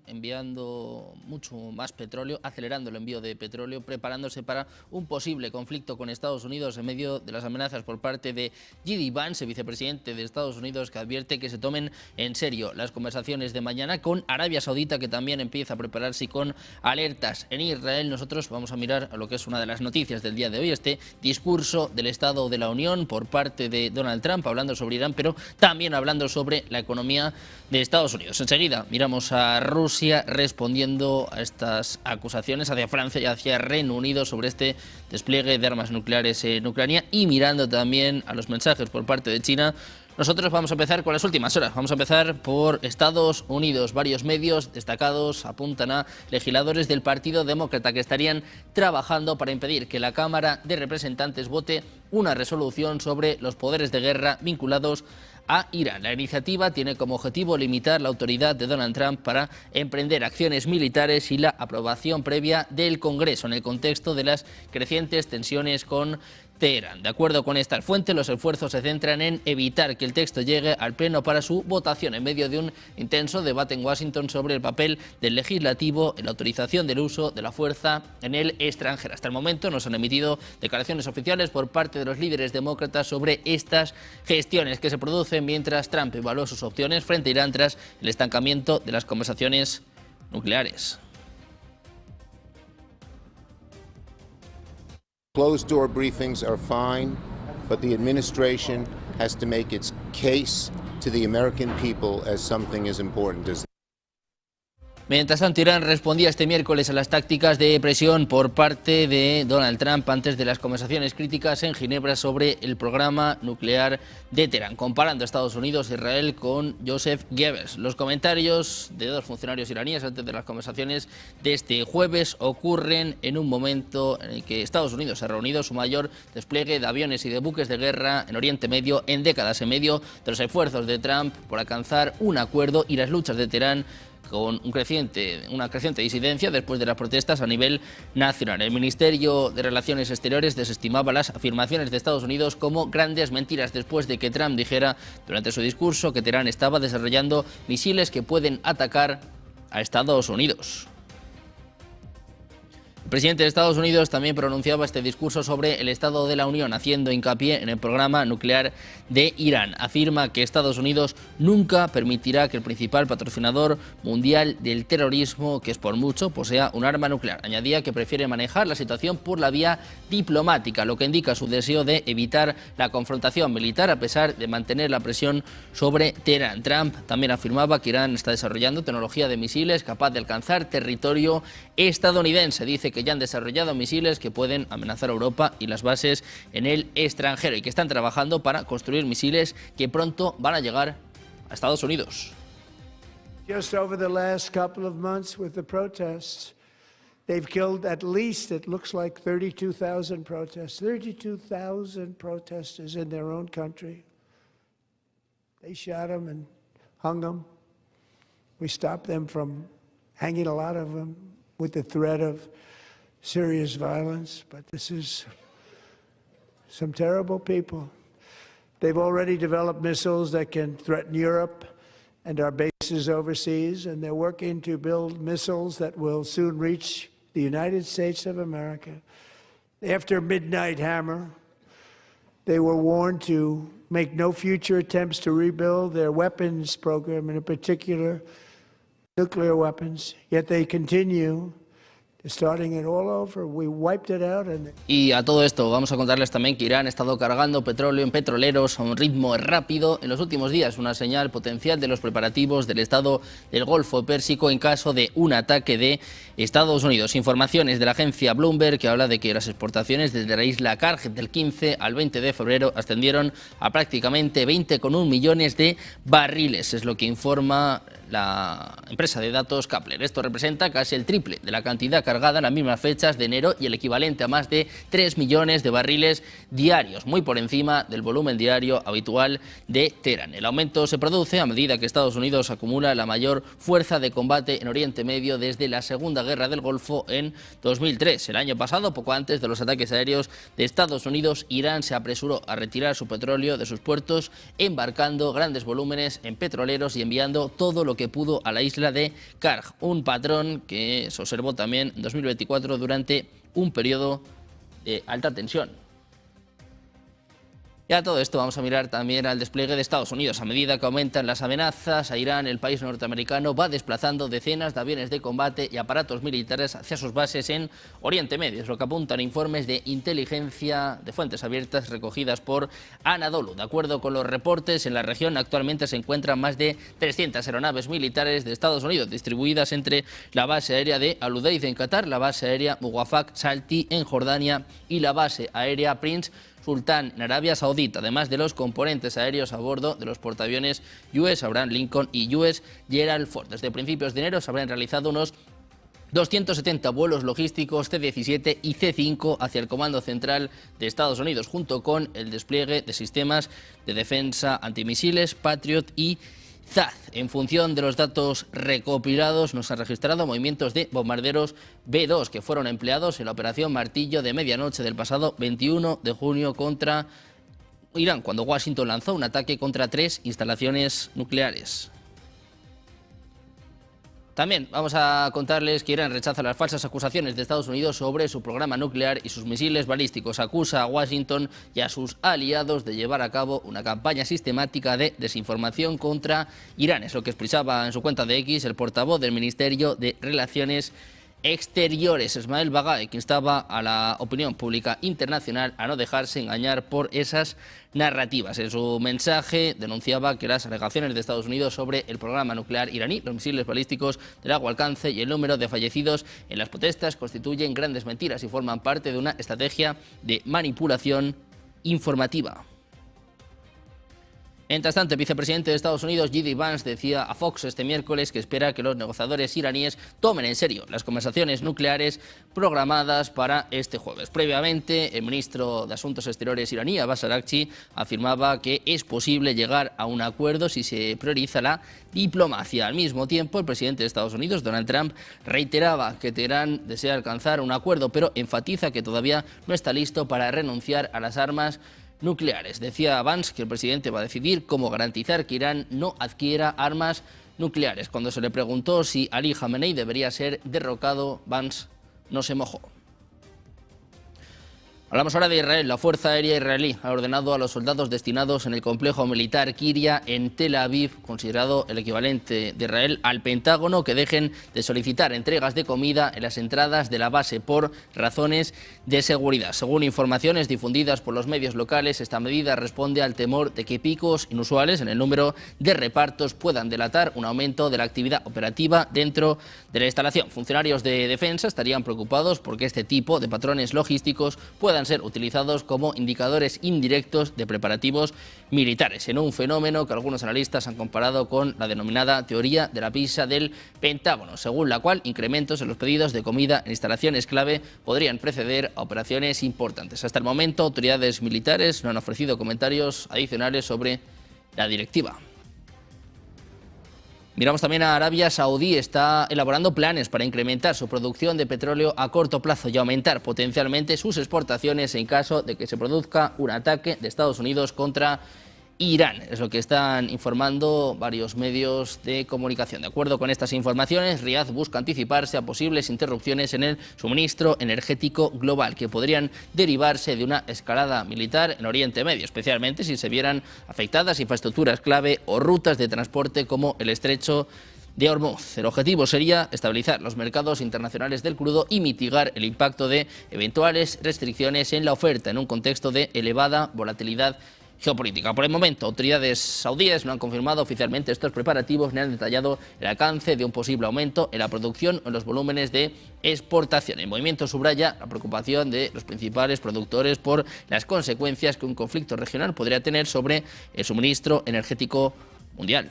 enviando mucho más petróleo, acelerando el envío de petróleo, preparándose para un posible conflicto con Estados Unidos en medio de las amenazas por parte de J.D. Vance, vicepresidente de Estados Unidos, que advierte que se tomen en serio las conversaciones de mañana con Arabia Saudita, que también empieza a prepararse, y con alertas en Israel. Nosotros vamos a mirar a lo que es una de las noticias del día de hoy, este discurso del Estado de la Unión por parte de Donald Trump, hablando sobre Irán, pero también hablando sobre la economía de Estados Unidos. Enseguida miramos a Rusia respondiendo a estas acusaciones hacia Francia y hacia Reino Unido sobre este despliegue de armas nucleares en Ucrania, y mirando también a los mensajes por parte de China. Nosotros vamos a empezar con las últimas horas. Vamos a empezar por Estados Unidos. Varios medios destacados apuntan a legisladores del Partido Demócrata que estarían trabajando para impedir que la Cámara de Representantes vote una resolución sobre los poderes de guerra vinculados a Irán. La iniciativa tiene como objetivo limitar la autoridad de Donald Trump para emprender acciones militares y la aprobación previa del Congreso en el contexto de las crecientes tensiones con Teherán. De acuerdo con esta fuente, los esfuerzos se centran en evitar que el texto llegue al Pleno para su votación en medio de un intenso debate en Washington sobre el papel del legislativo en la autorización del uso de la fuerza en el extranjero. Hasta el momento no se han emitido declaraciones oficiales por parte de los líderes demócratas sobre estas gestiones que se producen mientras Trump evalúa sus opciones frente a Irán tras el estancamiento de las conversaciones nucleares. Closed-door briefings are fine, but the administration has to make its case to the American people as something as important as. Mientras tanto, Irán respondía este miércoles a las tácticas de presión por parte de Donald Trump antes de las conversaciones críticas en Ginebra sobre el programa nuclear de Teherán, comparando a Estados Unidos e Israel con Joseph Goebbels. Los comentarios de dos funcionarios iraníes antes de las conversaciones de este jueves ocurren en un momento en el que Estados Unidos ha reunido su mayor despliegue de aviones y de buques de guerra en Oriente Medio en décadas, en medio de los esfuerzos de Trump por alcanzar un acuerdo y las luchas de Teherán con una creciente disidencia después de las protestas a nivel nacional. El Ministerio de Relaciones Exteriores desestimaba las afirmaciones de Estados Unidos como grandes mentiras después de que Trump dijera durante su discurso que Teherán estaba desarrollando misiles que pueden atacar a Estados Unidos. El presidente de Estados Unidos también pronunciaba este discurso sobre el Estado de la Unión, haciendo hincapié en el programa nuclear de Irán. Afirma que Estados Unidos nunca permitirá que el principal patrocinador mundial del terrorismo, que es por mucho, posea un arma nuclear. Añadía que prefiere manejar la situación por la vía diplomática, lo que indica su deseo de evitar la confrontación militar a pesar de mantener la presión sobre Teherán. Trump también afirmaba que Irán está desarrollando tecnología de misiles capaz de alcanzar territorio estadounidense. Dice que ya han desarrollado misiles que pueden amenazar a Europa y las bases en el extranjero, y que están trabajando para construir misiles que pronto van a llegar a Estados Unidos. Just over the last couple of months with the protests, they've killed at least, it looks like 32,000 protesters in their own country. They shot them and hung them. We stopped them from hanging a lot of them with the threat of serious violence, but this is some terrible people. They've already developed missiles that can threaten Europe and our bases overseas, and they're working to build missiles that will soon reach the United States of America. After Midnight Hammer, they were warned to make no future attempts to rebuild their weapons program, and in particular, nuclear weapons, yet they continue. Starting it all over, we wiped it out and... Y a todo esto vamos a contarles también que Irán ha estado cargando petróleo en petroleros a un ritmo rápido en los últimos días, una señal potencial de los preparativos del Estado del Golfo Pérsico en caso de un ataque de Estados Unidos. Informaciones de la agencia Bloomberg, que habla de que las exportaciones desde la isla Karg del 15 al 20 de febrero ascendieron a prácticamente 20,1 millones de barriles, es lo que informa la empresa de datos Kpler. Esto representa casi el triple de la cantidad cargada en las mismas fechas de enero y el equivalente a más de 3 millones de barriles diarios, muy por encima del volumen diario habitual de Teherán. El aumento se produce a medida que Estados Unidos acumula la mayor fuerza de combate en Oriente Medio desde la Segunda Guerra del Golfo en 2003. El año pasado, poco antes de los ataques aéreos de Estados Unidos, Irán se apresuró a retirar su petróleo de sus puertos, embarcando grandes volúmenes en petroleros y enviando todo lo que pudo a la isla de Karg, un patrón que se observó también en 2024 durante un periodo de alta tensión. Y a todo esto vamos a mirar también al despliegue de Estados Unidos. A medida que aumentan las amenazas a Irán, el país norteamericano va desplazando decenas de aviones de combate y aparatos militares hacia sus bases en Oriente Medio. Es lo que apuntan informes de inteligencia de fuentes abiertas recogidas por Anadolu. De acuerdo con los reportes, en la región actualmente se encuentran más de 300 aeronaves militares de Estados Unidos distribuidas entre la base aérea de Al Udeid en Qatar, la base aérea Muwafaq Salti en Jordania y la base aérea Prince Sultán en Arabia Saudita, además de los componentes aéreos a bordo de los portaaviones US Abraham Lincoln y US Gerald Ford. Desde principios de enero se habrán realizado unos 270 vuelos logísticos C-17 y C-5 hacia el Comando Central de Estados Unidos, junto con el despliegue de sistemas de defensa antimisiles Patriot y ZAD. En función de los datos recopilados, nos han registrado movimientos de bombarderos B-2 que fueron empleados en la operación Martillo de medianoche del pasado 21 de junio contra Irán, cuando Washington lanzó un ataque contra 3 instalaciones nucleares. También vamos a contarles que Irán rechaza las falsas acusaciones de Estados Unidos sobre su programa nuclear y sus misiles balísticos. Acusa a Washington y a sus aliados de llevar a cabo una campaña sistemática de desinformación contra Irán. Es lo que expresaba en su cuenta de X el portavoz del Ministerio de Relaciones Exteriores, Ismael Baghaei, que instaba a la opinión pública internacional a no dejarse engañar por esas narrativas. En su mensaje denunciaba que las alegaciones de Estados Unidos sobre el programa nuclear iraní, los misiles balísticos de largo alcance y el número de fallecidos en las protestas constituyen grandes mentiras y forman parte de una estrategia de manipulación informativa. Mientras tanto, el vicepresidente de Estados Unidos, J.D. Vance, decía a Fox este miércoles que espera que los negociadores iraníes tomen en serio las conversaciones nucleares programadas para este jueves. Previamente, el ministro de Asuntos Exteriores iraní, Abbas Araghchi, afirmaba que es posible llegar a un acuerdo si se prioriza la diplomacia. Al mismo tiempo, el presidente de Estados Unidos, Donald Trump, reiteraba que Teherán desea alcanzar un acuerdo, pero enfatiza que todavía no está listo para renunciar a las armas nucleares. Decía Vance que el presidente va a decidir cómo garantizar que Irán no adquiera armas nucleares. Cuando se le preguntó si Ali Khamenei debería ser derrocado, Vance no se mojó. Hablamos ahora de Israel. La Fuerza Aérea Israelí ha ordenado a los soldados destinados en el complejo militar Kiria en Tel Aviv, considerado el equivalente de Israel al Pentágono, que dejen de solicitar entregas de comida en las entradas de la base por razones de seguridad. Según informaciones difundidas por los medios locales, esta medida responde al temor de que picos inusuales en el número de repartos puedan delatar un aumento de la actividad operativa dentro de la instalación. Funcionarios de defensa estarían preocupados porque este tipo de patrones logísticos puedan ser utilizados como indicadores indirectos de preparativos militares, en un fenómeno que algunos analistas han comparado con la denominada teoría de la pizza del Pentágono, según la cual incrementos en los pedidos de comida en instalaciones clave podrían preceder a operaciones importantes. Hasta el momento, autoridades militares no han ofrecido comentarios adicionales sobre la directiva. Miramos también a Arabia Saudí. Está elaborando planes para incrementar su producción de petróleo a corto plazo y aumentar potencialmente sus exportaciones en caso de que se produzca un ataque de Estados Unidos contra Irán. Es lo que están informando varios medios de comunicación. De acuerdo con estas informaciones, Riad busca anticiparse a posibles interrupciones en el suministro energético global que podrían derivarse de una escalada militar en Oriente Medio, especialmente si se vieran afectadas infraestructuras clave o rutas de transporte como el estrecho de Hormuz. El objetivo sería estabilizar los mercados internacionales del crudo y mitigar el impacto de eventuales restricciones en la oferta en un contexto de elevada volatilidad geopolítica. Por el momento, autoridades saudíes no han confirmado oficialmente estos preparativos ni han detallado el alcance de un posible aumento en la producción o en los volúmenes de exportación. El movimiento subraya la preocupación de los principales productores por las consecuencias que un conflicto regional podría tener sobre el suministro energético mundial.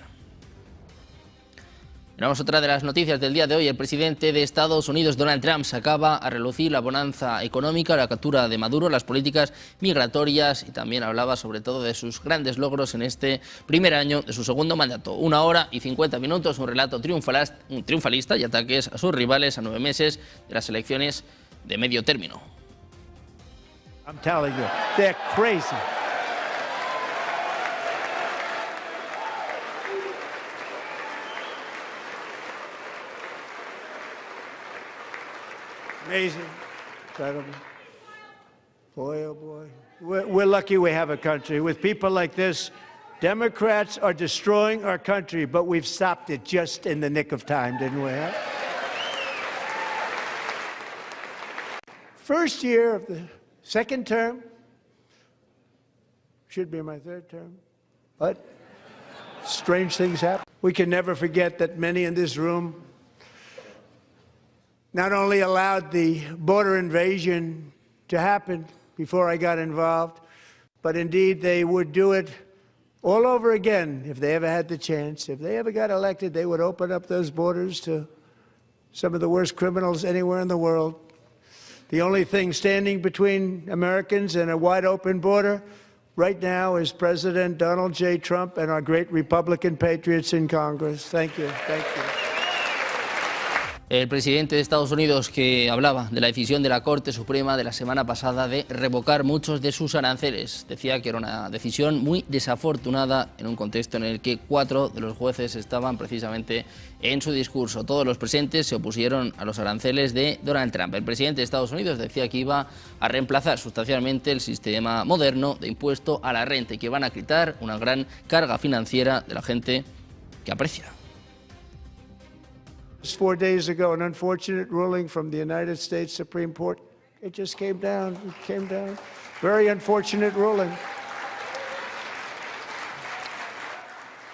Miramos otra de las noticias del día de hoy. El presidente de Estados Unidos, Donald Trump, sacaba a relucir la bonanza económica, la captura de Maduro, las políticas migratorias y también hablaba sobre todo de sus grandes logros en este primer año de su segundo mandato. 1 hora y 50 minutos, un relato triunfalista y ataques a sus rivales a 9 meses de las elecciones de medio término. I'm telling you, they're crazy. Amazing. Incredible. Boy, oh boy. We're lucky we have a country. With people like this, Democrats are destroying our country, but we've stopped it just in the nick of time, didn't we? Huh? First year of the second term, should be my third term, but strange things happen. We can never forget that many in this room not only allowed the border invasion to happen before I got involved, but indeed they would do it all over again if they ever had the chance. If they ever got elected, they would open up those borders to some of the worst criminals anywhere in the world. The only thing standing between Americans and a wide open border right now is President Donald J. Trump and our great Republican patriots in Congress. Thank you. Thank you. El presidente de Estados Unidos, que hablaba de la decisión de la Corte Suprema de la semana pasada de revocar muchos de sus aranceles. Decía que era una decisión muy desafortunada en un contexto en el que 4 de los jueces estaban precisamente en su discurso. Todos los presentes se opusieron a los aranceles de Donald Trump. El presidente de Estados Unidos decía que iba a reemplazar sustancialmente el sistema moderno de impuesto a la renta y que van a quitar una gran carga financiera de la gente que aprecia. 4 days ago, an unfortunate ruling from the United States Supreme Court. It just came down. It came down. Very unfortunate ruling.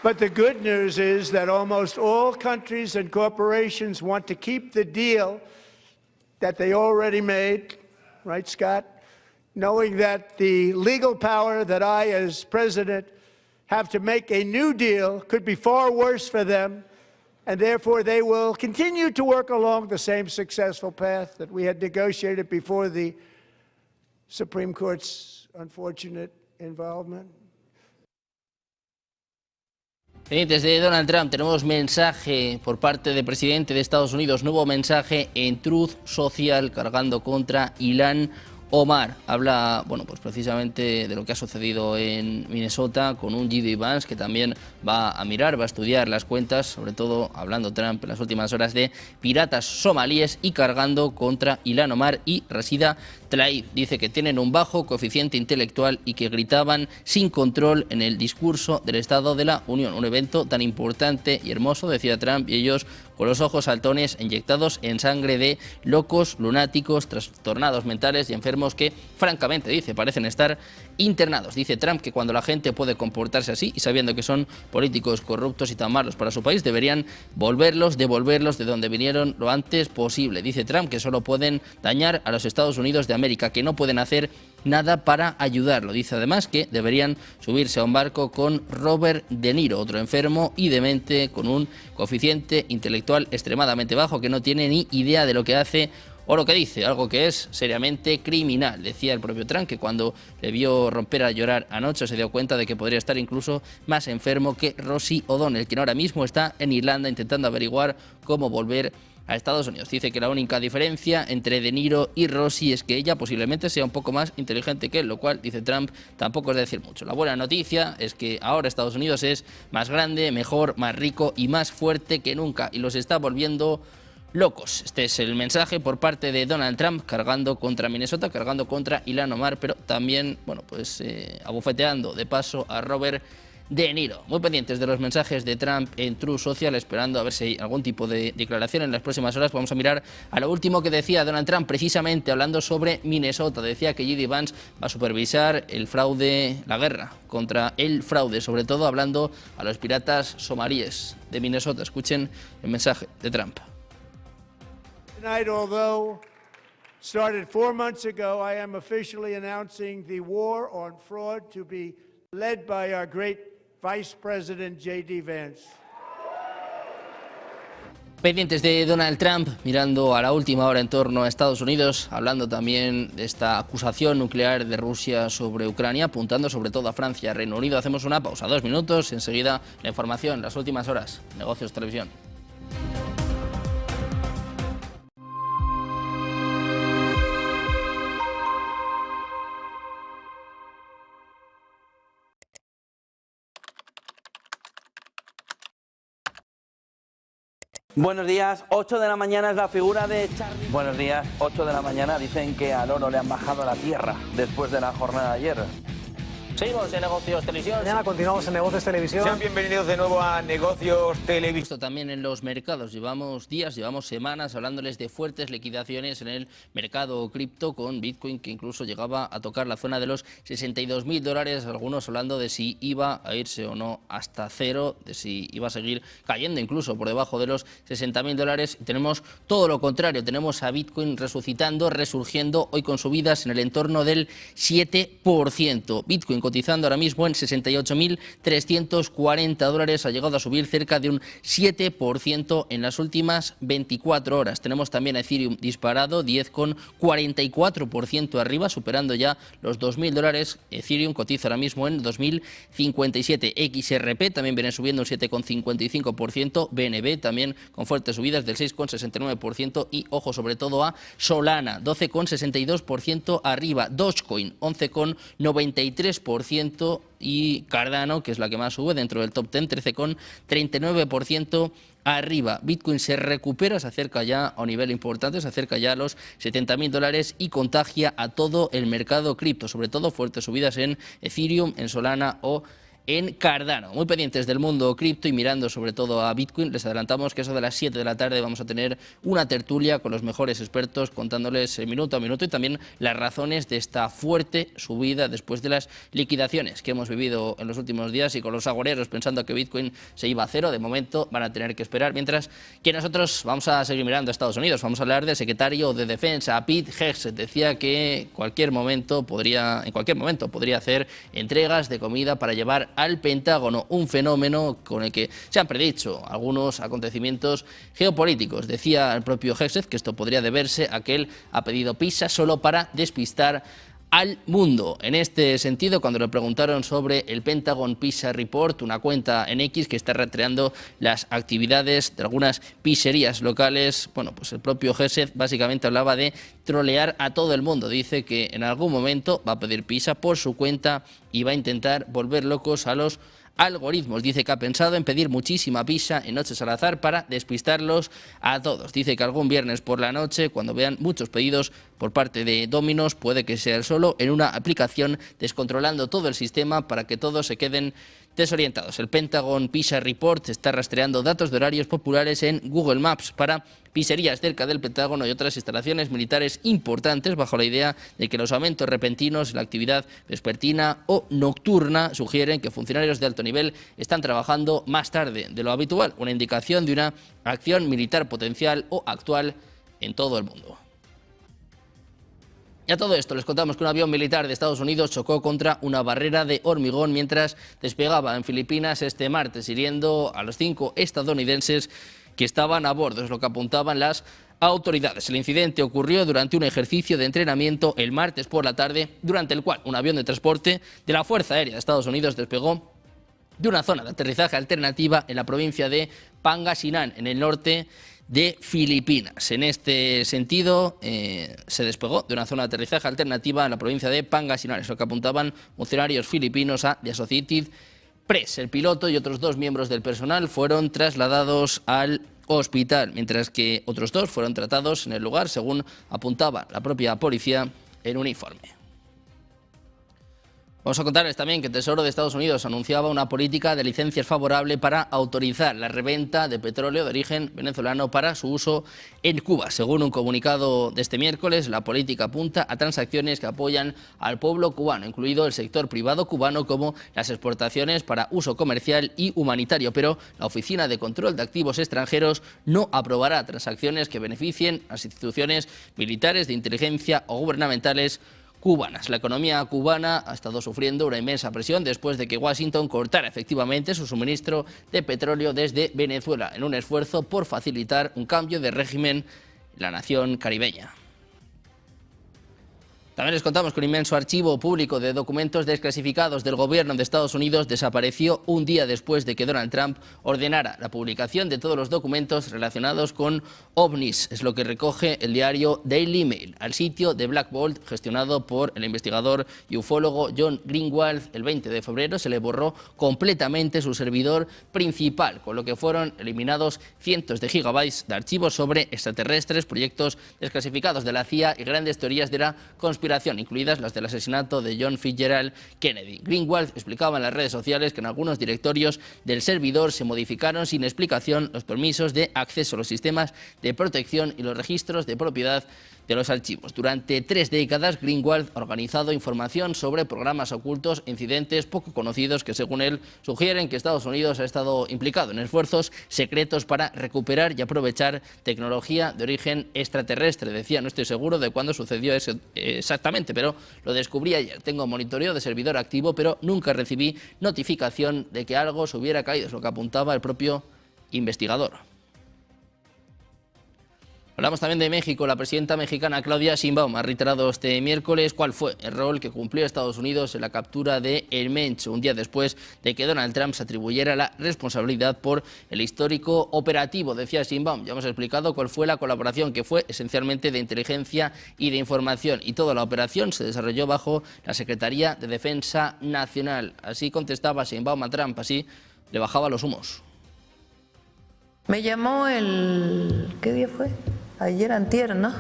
But the good news is that almost all countries and corporations want to keep the deal that they already made, right, Scott? Knowing that the legal power that I, as president, have to make a new deal could be far worse for them. And therefore, they will continue to work along the same successful path that we had negotiated before the Supreme Court's unfortunate involvement. Pendientes de Donald Trump, tenemos mensaje por parte del presidente de Estados Unidos, nuevo mensaje en Truth Social cargando contra Ilhan Omar. Habla, bueno, pues precisamente de lo que ha sucedido en Minnesota con un J.D. Vance que también va a mirar, va a estudiar las cuentas, sobre todo hablando Trump en las últimas horas de piratas somalíes y cargando contra Ilhan Omar y Rashida Tlaib. Dice que tienen un bajo coeficiente intelectual y que gritaban sin control en el discurso del Estado de la Unión. Un evento tan importante y hermoso, decía Trump, y ellos con los ojos saltones inyectados en sangre de locos, lunáticos, trastornados mentales y enfermos que, francamente, dice, parecen estar internados. Dice Trump que cuando la gente puede comportarse así y sabiendo que son políticos corruptos y tan malos para su país, deberían devolverlos de donde vinieron lo antes posible. Dice Trump que solo pueden dañar a los Estados Unidos de América, que no pueden hacer nada para ayudarlo. Dice además que deberían subirse a un barco con Robert De Niro, otro enfermo y demente con un coeficiente intelectual extremadamente bajo que no tiene ni idea de lo que hace o lo que dice, algo que es seriamente criminal. Decía el propio Trump que cuando le vio romper a llorar anoche se dio cuenta de que podría estar incluso más enfermo que Rosie O'Donnell, quien ahora mismo está en Irlanda intentando averiguar cómo volver a Estados Unidos. Dice que la única diferencia entre De Niro y Rosie es que ella posiblemente sea un poco más inteligente que él, lo cual, dice Trump, tampoco es decir mucho. La buena noticia es que ahora Estados Unidos es más grande, mejor, más rico y más fuerte que nunca y los está volviendo locos. Este es el mensaje por parte de Donald Trump cargando contra Minnesota, cargando contra Ilhan Omar, pero también, bueno, pues abofeteando de paso a Robert De Niro. Muy pendientes de los mensajes de Trump en Truth Social, esperando a ver si hay algún tipo de declaración en las próximas horas. Vamos a mirar a lo último que decía Donald Trump, precisamente hablando sobre Minnesota. Decía que J.D. Vance va a supervisar el fraude, la guerra contra el fraude, sobre todo hablando a los piratas somalíes de Minnesota. Escuchen el mensaje de Trump. Tonight, although started 4 months ago, I am officially announcing the war on fraud to be led by our great Vice President J.D. Vance. Pendientes de Donald Trump, mirando a la última hora en torno a Estados Unidos, hablando también de esta acusación nuclear de Rusia sobre Ucrania, apuntando sobre todo a Francia, Reino Unido. Hacemos una pausa, 2 minutos, enseguida la información, las últimas horas, Negocios Televisión. Buenos días, 8 de la mañana es la figura de Charlie. Buenos días, 8 de la mañana dicen que al oro le han bajado a la tierra después de la jornada de ayer. Seguimos en Negocios Televisión. Mañana continuamos en Negocios Televisión. Sean bienvenidos de nuevo a Negocios Televisión. Esto también en los mercados. Llevamos días, llevamos semanas hablándoles de fuertes liquidaciones en el mercado cripto, con Bitcoin que incluso llegaba a tocar la zona de los $62.000. Algunos hablando de si iba a irse o no hasta cero, de si iba a seguir cayendo incluso por debajo de los $60.000. Y tenemos todo lo contrario. Tenemos a Bitcoin resucitando, resurgiendo, hoy con subidas en el entorno del 7%. Bitcoin cotizando ahora mismo en $68.340, ha llegado a subir cerca de un 7% en las últimas 24 horas. Tenemos también a Ethereum disparado, 10,44% arriba, superando ya los $2.000. Ethereum cotiza ahora mismo en 2.057. XRP también viene subiendo un 7,55%, BNB también con fuertes subidas del 6,69% y ojo sobre todo a Solana, 12,62% arriba, Dogecoin 11,93%, y Cardano, que es la que más sube dentro del top 10, 13,39% arriba. Bitcoin se recupera, se acerca ya a un nivel importante, se acerca ya a los $70.000 y contagia a todo el mercado cripto, sobre todo fuertes subidas en Ethereum, en Solana o en Cardano. Muy pendientes del mundo cripto y mirando sobre todo a Bitcoin, les adelantamos que eso de las 7 de la tarde vamos a tener una tertulia con los mejores expertos contándoles minuto a minuto y también las razones de esta fuerte subida después de las liquidaciones que hemos vivido en los últimos días, y con los agoreros pensando que Bitcoin se iba a cero, de momento van a tener que esperar, mientras que nosotros vamos a seguir mirando a Estados Unidos. Vamos a hablar del secretario de Defensa, Pete Hegseth. Decía que en cualquier momento podría hacer entregas de comida para llevar al Pentágono, un fenómeno con el que se han predicho algunos acontecimientos geopolíticos. Decía el propio Hegseth que esto podría deberse a que él ha pedido pizza solo para despistar al mundo. En este sentido, cuando le preguntaron sobre el Pentagon Pizza Report, una cuenta en X que está rastreando las actividades de algunas pizzerías locales, bueno, pues el propio Hegseth básicamente hablaba de trolear a todo el mundo. Dice que en algún momento va a pedir pizza por su cuenta y va a intentar volver locos a los algoritmos. Dice que ha pensado en pedir muchísima pizza en noches al azar para despistarlos a todos. Dice que algún viernes por la noche, cuando vean muchos pedidos por parte de Domino's, puede que sea él solo en una aplicación descontrolando todo el sistema para que todos se queden desorientados. El Pentagon Pizza Report está rastreando datos de horarios populares en Google Maps para pizzerías cerca del Pentágono y otras instalaciones militares importantes, bajo la idea de que los aumentos repentinos en la actividad vespertina o nocturna sugieren que funcionarios de alto nivel están trabajando más tarde de lo habitual, una indicación de una acción militar potencial o actual en todo el mundo. Y a todo esto les contamos que un avión militar de Estados Unidos chocó contra una barrera de hormigón mientras despegaba en Filipinas este martes, hiriendo a los 5 estadounidenses que estaban a bordo, es lo que apuntaban las autoridades. El incidente ocurrió durante un ejercicio de entrenamiento el martes por la tarde, durante el cual un avión de transporte de la Fuerza Aérea de Estados Unidos despegó de una zona de aterrizaje alternativa en la provincia de Pangasinan, en el norte de Filipinas. En este sentido, se despegó de una zona de aterrizaje alternativa en la provincia de Pangasinan, es lo que apuntaban funcionarios filipinos a The Associated Press. El piloto y otros 2 miembros del personal fueron trasladados al hospital, mientras que otros 2 fueron tratados en el lugar, según apuntaba la propia policía en un informe. Vamos a contarles también que el Tesoro de Estados Unidos anunciaba una política de licencias favorable para autorizar la reventa de petróleo de origen venezolano para su uso en Cuba. Según un comunicado de este miércoles, la política apunta a transacciones que apoyan al pueblo cubano, incluido el sector privado cubano, como las exportaciones para uso comercial y humanitario. Pero la Oficina de Control de Activos Extranjeros no aprobará transacciones que beneficien a las instituciones militares, de inteligencia o gubernamentales cubanas. La economía cubana ha estado sufriendo una inmensa presión después de que Washington cortara efectivamente su suministro de petróleo desde Venezuela, en un esfuerzo por facilitar un cambio de régimen en la nación caribeña. También les contamos que un inmenso archivo público de documentos desclasificados del gobierno de Estados Unidos desapareció un día después de que Donald Trump ordenara la publicación de todos los documentos relacionados con ovnis. Es lo que recoge el diario Daily Mail. Al sitio de Black Vault, gestionado por el investigador y ufólogo John Greenwald, el 20 de febrero se le borró completamente su servidor principal, con lo que fueron eliminados cientos de gigabytes de archivos sobre extraterrestres, proyectos desclasificados de la CIA y grandes teorías de la conspiración, incluidas las del asesinato de John Fitzgerald Kennedy. Greenwald explicaba en las redes sociales que en algunos directorios del servidor se modificaron sin explicación los permisos de acceso a los sistemas de protección y los registros de propiedad de los archivos. Durante 3 décadas, Greenwald ha organizado información sobre programas ocultos e incidentes poco conocidos que, según él, sugieren que Estados Unidos ha estado implicado en esfuerzos secretos para recuperar y aprovechar tecnología de origen extraterrestre. Decía, no estoy seguro de cuándo sucedió eso exactamente, pero lo descubrí ayer. Tengo monitoreo de servidor activo, pero nunca recibí notificación de que algo se hubiera caído, es lo que apuntaba el propio investigador. Hablamos también de México. La presidenta mexicana Claudia Sheinbaum ha reiterado este miércoles cuál fue el rol que cumplió Estados Unidos en la captura de El Mencho, un día después de que Donald Trump se atribuyera la responsabilidad por el histórico operativo. Decía Sheinbaum, ya hemos explicado cuál fue la colaboración, que fue esencialmente de inteligencia y de información, y toda la operación se desarrolló bajo la Secretaría de Defensa Nacional. Así contestaba Sheinbaum a Trump, así le bajaba los humos. Me llamó ¿qué día fue? Ayer antier, ¿no?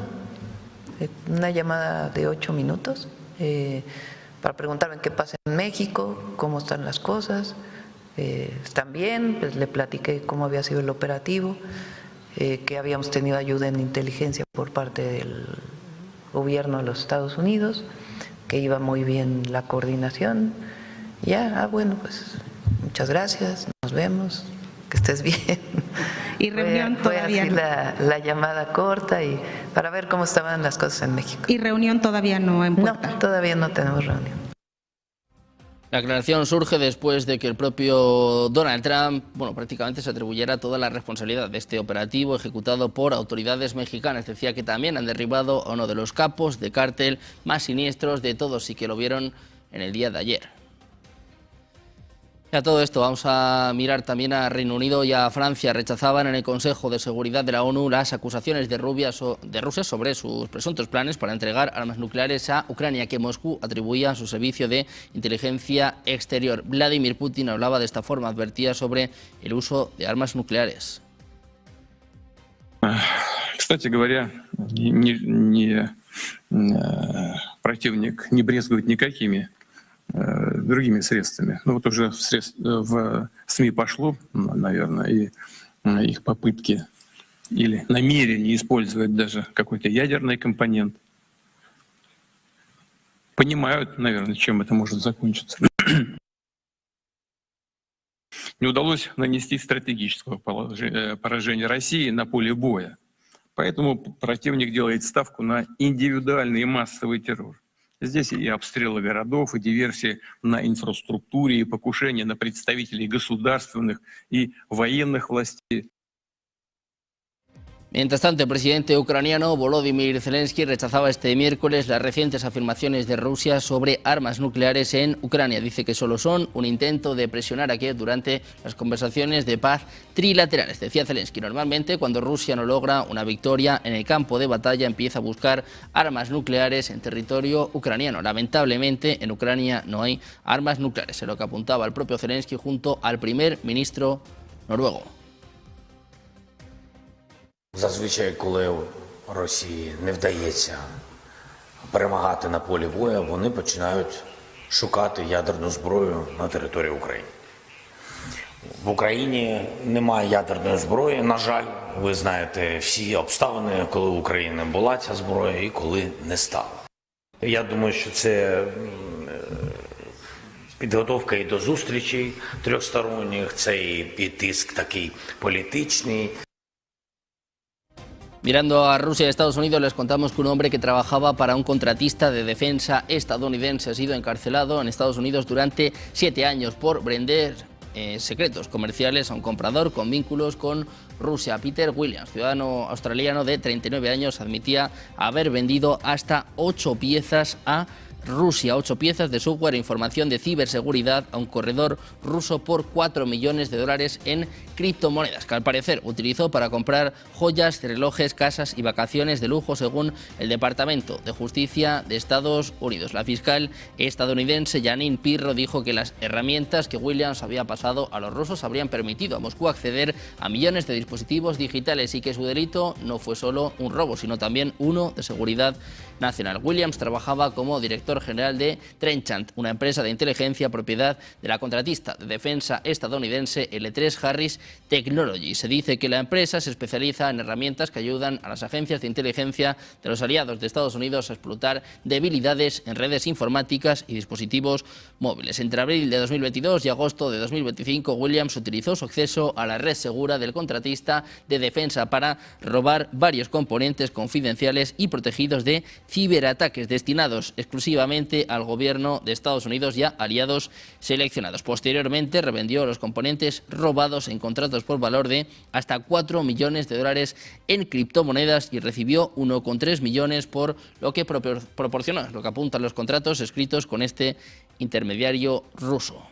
Una llamada de 8 minutos para preguntarme qué pasa en México, cómo están las cosas. ¿Están bien? Pues le platiqué cómo había sido el operativo, que habíamos tenido ayuda en inteligencia por parte del gobierno de los Estados Unidos, que iba muy bien la coordinación. Ya, bueno, pues muchas gracias, nos vemos, que estés bien. Y reunión fue todavía así no. la llamada corta y para ver cómo estaban las cosas en México. ¿Y reunión todavía no en puerta? No, todavía no tenemos reunión. La aclaración surge después de que el propio Donald Trump, prácticamente se atribuyera toda la responsabilidad de este operativo ejecutado por autoridades mexicanas. Decía que también han derribado a uno de los capos de cártel más siniestros de todos y que lo vieron en el día de ayer. A todo esto vamos a mirar también a Reino Unido y a Francia. Rechazaban en el Consejo de Seguridad de la ONU las acusaciones de Rusia sobre sus presuntos planes para entregar armas nucleares a Ucrania, que Moscú atribuía a su servicio de inteligencia exterior. Vladimir Putin hablaba de esta forma, advertía sobre el uso de armas nucleares. Кстати говоря, противник не брезгует никакими другими средствами. Вот уже в СМИ пошло, наверное, и их попытки или намерение использовать даже какой-то ядерный компонент. Понимают, наверное, чем это может закончиться. Не удалось нанести стратегического поражения России на поле боя. Поэтому противник делает ставку на индивидуальный и массовый террор. Здесь и обстрелы городов, и диверсии на инфраструктуре, и покушения на представителей государственных и военных властей. Mientras tanto, el presidente ucraniano Volodymyr Zelensky rechazaba este miércoles las recientes afirmaciones de Rusia sobre armas nucleares en Ucrania. Dice que solo son un intento de presionar a Kiev durante las conversaciones de paz trilaterales. Decía Zelensky, normalmente cuando Rusia no logra una victoria en el campo de batalla empieza a buscar armas nucleares en territorio ucraniano. Lamentablemente en Ucrania no hay armas nucleares, es lo que apuntaba el propio Zelensky junto al primer ministro noruego. Зазвичай, коли Росії не вдається перемагати на полі бою, вони починають шукати ядерну зброю на території України. В Україні немає ядерної зброї, на жаль. Ви знаєте всі обставини, коли в Україні була ця зброя і коли не стало. Я думаю, що це підготовка і до зустрічей трьохсторонніх, це і тиск такий політичний. Mirando a Rusia y Estados Unidos, les contamos que un hombre que trabajaba para un contratista de defensa estadounidense ha sido encarcelado en Estados Unidos durante 7 años por vender secretos comerciales a un comprador con vínculos con Rusia. Peter Williams, ciudadano australiano de 39 años, admitía haber vendido hasta 8 piezas a Rusia, 8 piezas de software e información de ciberseguridad a un corredor ruso por $4 millones en criptomonedas, que al parecer utilizó para comprar joyas, relojes, casas y vacaciones de lujo, según el Departamento de Justicia de Estados Unidos. La fiscal estadounidense Janine Pirro dijo que las herramientas que Williams había pasado a los rusos habrían permitido a Moscú acceder a millones de dispositivos digitales y que su delito no fue solo un robo, sino también uno de seguridad nacional. Williams trabajaba como director general de Trenchant, una empresa de inteligencia propiedad de la contratista de defensa estadounidense L3 Harris Technology. Se dice que la empresa se especializa en herramientas que ayudan a las agencias de inteligencia de los aliados de Estados Unidos a explotar debilidades en redes informáticas y dispositivos móviles. Entre abril de 2022 y agosto de 2025, Williams utilizó su acceso a la red segura del contratista de defensa para robar varios componentes confidenciales y protegidos de ciberataques destinados exclusivamente al gobierno de Estados Unidos y a aliados seleccionados. Posteriormente revendió los componentes robados en contratos por valor de hasta $4 millones en criptomonedas y recibió 1,3 millones por lo que proporcionó, lo que apuntan los contratos escritos con este intermediario ruso.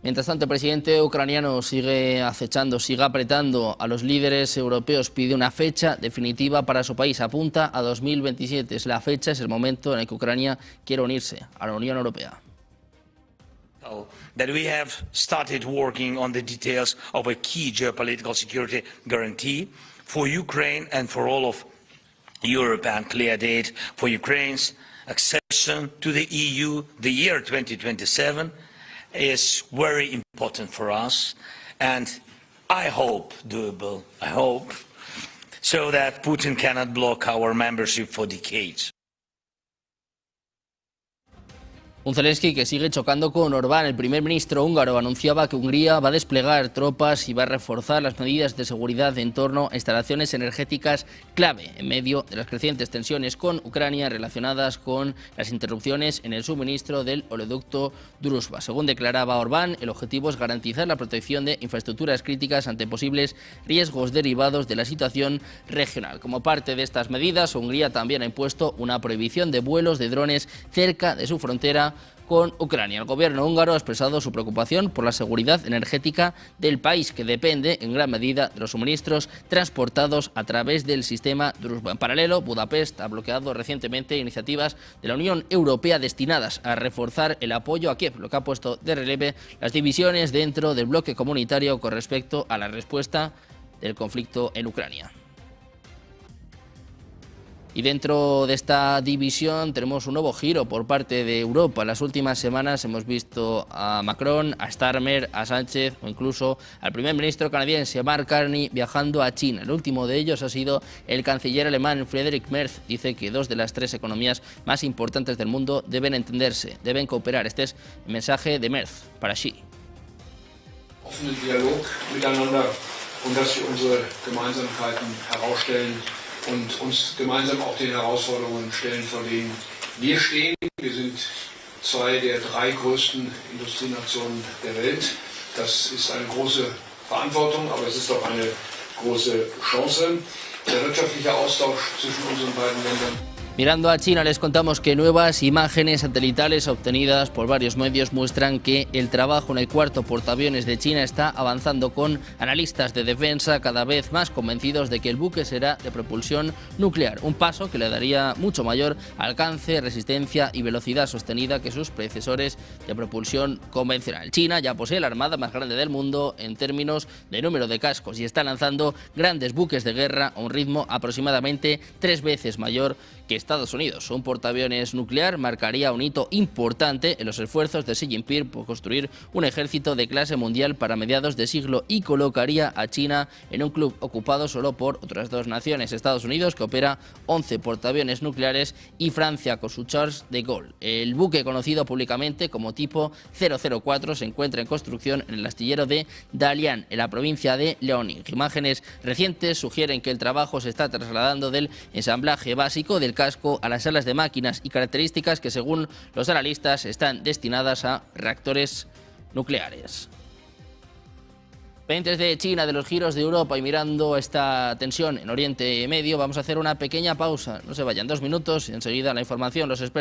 Mientras tanto, el presidente ucraniano sigue acechando, sigue apretando a los líderes europeos, pide una fecha definitiva para su país, apunta a 2027. Es la fecha, es el momento en el que Ucrania quiere unirse a la Unión Europea. That we have started working on the details of a key geopolitical security guarantee for Ukraine and for all of Europe, and clear date for Ukraine's accession to the EU. The year 2027 is very important for us, and I hope doable, I hope, so that Putin cannot block our membership for decades. Un Zelensky que sigue chocando con Orbán. El primer ministro húngaro anunciaba que Hungría va a desplegar tropas y va a reforzar las medidas de seguridad en torno a instalaciones energéticas clave en medio de las crecientes tensiones con Ucrania relacionadas con las interrupciones en el suministro del oleoducto Druzhba. Según declaraba Orbán, el objetivo es garantizar la protección de infraestructuras críticas ante posibles riesgos derivados de la situación regional. Como parte de estas medidas, Hungría también ha impuesto una prohibición de vuelos de drones cerca de su frontera con Ucrania. El gobierno húngaro ha expresado su preocupación por la seguridad energética del país, que depende en gran medida de los suministros transportados a través del sistema Druzhba. En paralelo, Budapest ha bloqueado recientemente iniciativas de la Unión Europea destinadas a reforzar el apoyo a Kiev, lo que ha puesto de relieve las divisiones dentro del bloque comunitario con respecto a la respuesta del conflicto en Ucrania. Y dentro de esta división tenemos un nuevo giro por parte de Europa. En las últimas semanas hemos visto a Macron, a Starmer, a Sánchez o incluso al primer ministro canadiense Mark Carney viajando a China. El último de ellos ha sido el canciller alemán Friedrich Merz. Dice que 2 de las 3 economías más importantes del mundo deben entenderse, deben cooperar. Este es el mensaje de Merz para Xi. Offenen Dialog miteinander und dass wir unsere Gemeinsamkeiten herausstellen und uns gemeinsam auch den Herausforderungen stellen, vor denen wir stehen. Wir sind 2 der 3 größten Industrienationen der Welt. Das ist eine große Verantwortung, aber es ist auch eine große Chance. Der wirtschaftliche Austausch zwischen unseren beiden Ländern. Mirando a China, les contamos que nuevas imágenes satelitales obtenidas por varios medios muestran que el trabajo en el cuarto portaaviones de China está avanzando, con analistas de defensa cada vez más convencidos de que el buque será de propulsión nuclear, un paso que le daría mucho mayor alcance, resistencia y velocidad sostenida que sus predecesores de propulsión convencional. China ya posee la armada más grande del mundo en términos de número de cascos y está lanzando grandes buques de guerra a un ritmo aproximadamente 3 veces mayor que Estados Unidos. Un portaaviones nuclear marcaría un hito importante en los esfuerzos de Xi Jinping por construir un ejército de clase mundial para mediados de siglo y colocaría a China en un club ocupado solo por otras 2 naciones, Estados Unidos, que opera 11 portaaviones nucleares, y Francia con su Charles de Gaulle. El buque, conocido públicamente como tipo 004, se encuentra en construcción en el astillero de Dalian, en la provincia de Liaoning. Imágenes recientes sugieren que el trabajo se está trasladando del ensamblaje básico del casco casco a las salas de máquinas y características que, según los analistas, están destinadas a reactores nucleares. Pendientes de China, de los giros de Europa y mirando esta tensión en Oriente Medio, vamos a hacer una pequeña pausa. No se vayan, 2 minutos y enseguida la información, los expertos.